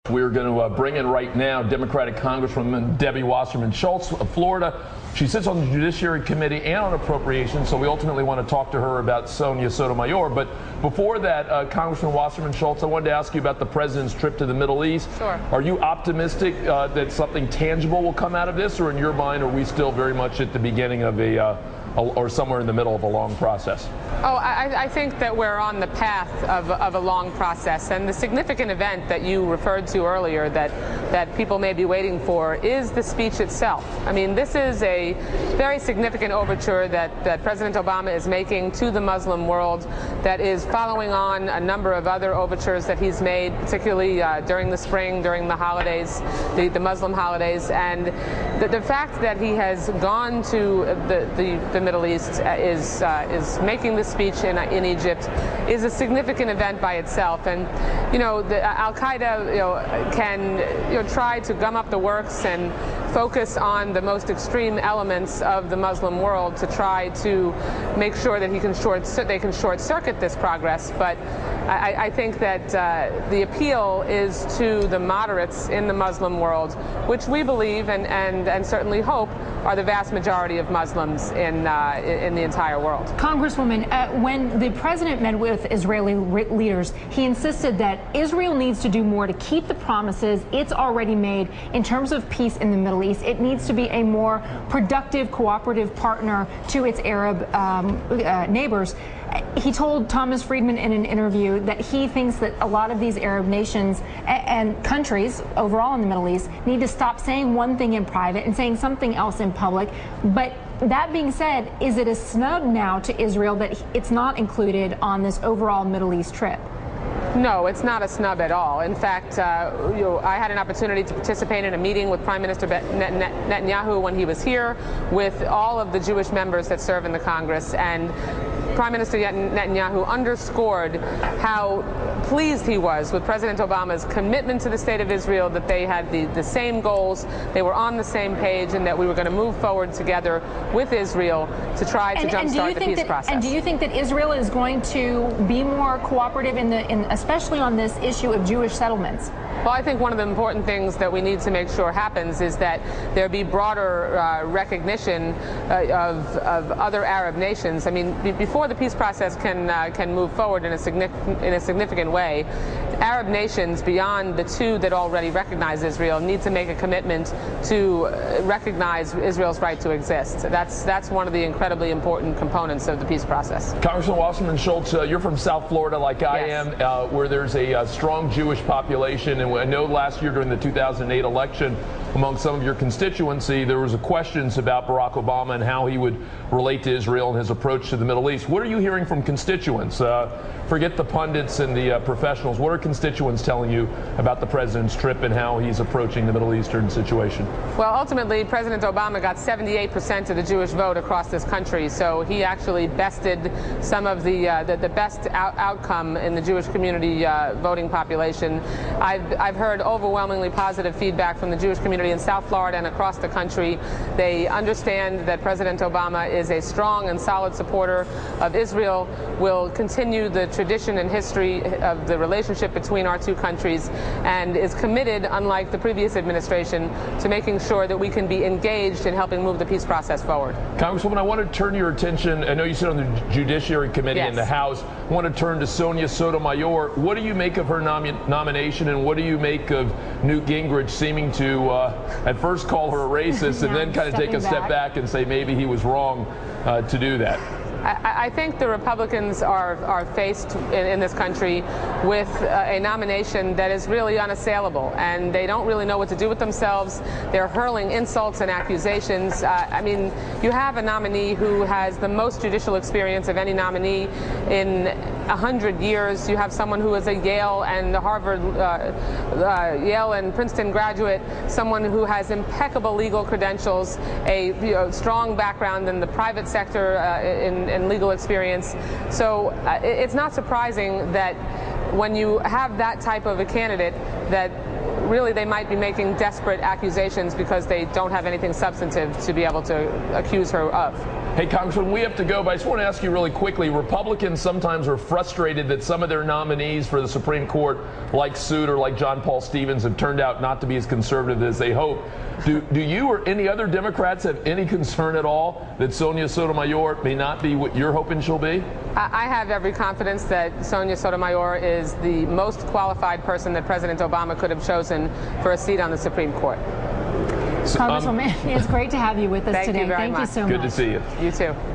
We're going to bring in right now Democratic Congresswoman Debbie Wasserman Schultz of Florida. She sits on the Judiciary Committee and on Appropriations, so we ultimately want to talk to her about Sonia Sotomayor. But before that, Congresswoman Wasserman Schultz, I wanted to ask you about the president's trip to the Middle East. Sure. Are you optimistic that something tangible will come out of this, or in your mind, are we still very much at the beginning of or somewhere in the middle of a long process? Oh, I think that we're on the path of a long process, and the significant event that you referred to earlier that people may be waiting for is the speech itself. I mean, this is a very significant overture that President Obama is making to the Muslim world that is following on a number of other overtures that he's made, particularly during the spring, during the holidays, the Muslim holidays. And the fact that he has gone to the Middle East is making this speech in Egypt is a significant event by itself. And Al-Qaeda can try to gum up the works and focus on the most extreme elements of the Muslim world to try to make sure that they can short circuit this progress. But I think that the appeal is to the moderates in the Muslim world, which we believe and certainly hope are the vast majority of Muslims in the entire world. Congresswoman, when the president met with Israeli leaders, he insisted that Israel needs to do more to keep the promises it's already made in terms of peace in the Middle East. It needs to be a more productive, cooperative partner to its Arab neighbors. He told Thomas Friedman in an interview that he thinks that a lot of these Arab nations and countries overall in the Middle East need to stop saying one thing in private and saying something else in public. But that being said, is it a snub now to Israel that it's not included on this overall Middle East trip? No, it's not a snub at all. In fact, I had an opportunity to participate in a meeting with Prime Minister Netanyahu when he was here with all of the Jewish members that serve in the Congress, and Prime Minister Netanyahu underscored how pleased he was with President Obama's commitment to the State of Israel, that they had the same goals, they were on the same page, and that we were going to move forward together with Israel to try to jumpstart the peace process. And do you think that Israel is going to be more cooperative especially on this issue of Jewish settlements? Well, I think one of the important things that we need to make sure happens is that there be broader recognition of other Arab nations. I mean, before the peace process can move forward in a significant way, Arab nations beyond the two that already recognize Israel need to make a commitment to recognize Israel's right to exist. That's one of the incredibly important components of the peace process. Congresswoman Wasserman Schultz, you're from South Florida, like I am, where there's a strong Jewish population. And I know last year during the 2008 election, among some of your constituency, there was questions about Barack Obama and how he would relate to Israel and his approach to the Middle East. What are you hearing from constituents? Forget the pundits and the professionals. What are constituents telling you about the president's trip and how he's approaching the Middle Eastern situation? Well, ultimately, President Obama got 78% of the Jewish vote across this country, so he actually bested some of the best outcome in the Jewish community voting population. I've heard overwhelmingly positive feedback from the Jewish community in South Florida and across the country. They understand that President Obama is a strong and solid supporter of Israel, will continue the tradition and history of the relationship between our two countries, and is committed, unlike the previous administration, to making sure that we can be engaged in helping move the peace process forward. Congresswoman, I want to turn your attention, I know you sit on the Judiciary Committee in the House. I want to turn to Sonia Sotomayor. What do you make of her nomination, and what do you make of Newt Gingrich seeming to at first call her a racist and then kind of take a step back and say maybe he was wrong to do that? I think the Republicans are faced in this country with a nomination that is really unassailable, and they don't really know what to do with themselves. They're hurling insults and accusations. I mean, you have a nominee who has the most judicial experience of any nominee in 100 years. You have someone who is a Yale and Harvard, Yale and Princeton graduate, someone who has impeccable legal credentials, a strong background in the private sector in legal experience. So it's not surprising that when you have that type of a candidate, that really they might be making desperate accusations because they don't have anything substantive to be able to accuse her of. Hey, Congressman, we have to go, but I just want to ask you really quickly. Republicans sometimes are frustrated that some of their nominees for the Supreme Court, like Souter, like John Paul Stevens, have turned out not to be as conservative as they hope. Do you or any other Democrats have any concern at all that Sonia Sotomayor may not be what you're hoping she'll be? I have every confidence that Sonia Sotomayor is the most qualified person that President Obama could have chosen for a seat on the Supreme Court. Congresswoman, it's great to have you with us today. Thank you very much. Thank you so much. Good to see you. You too.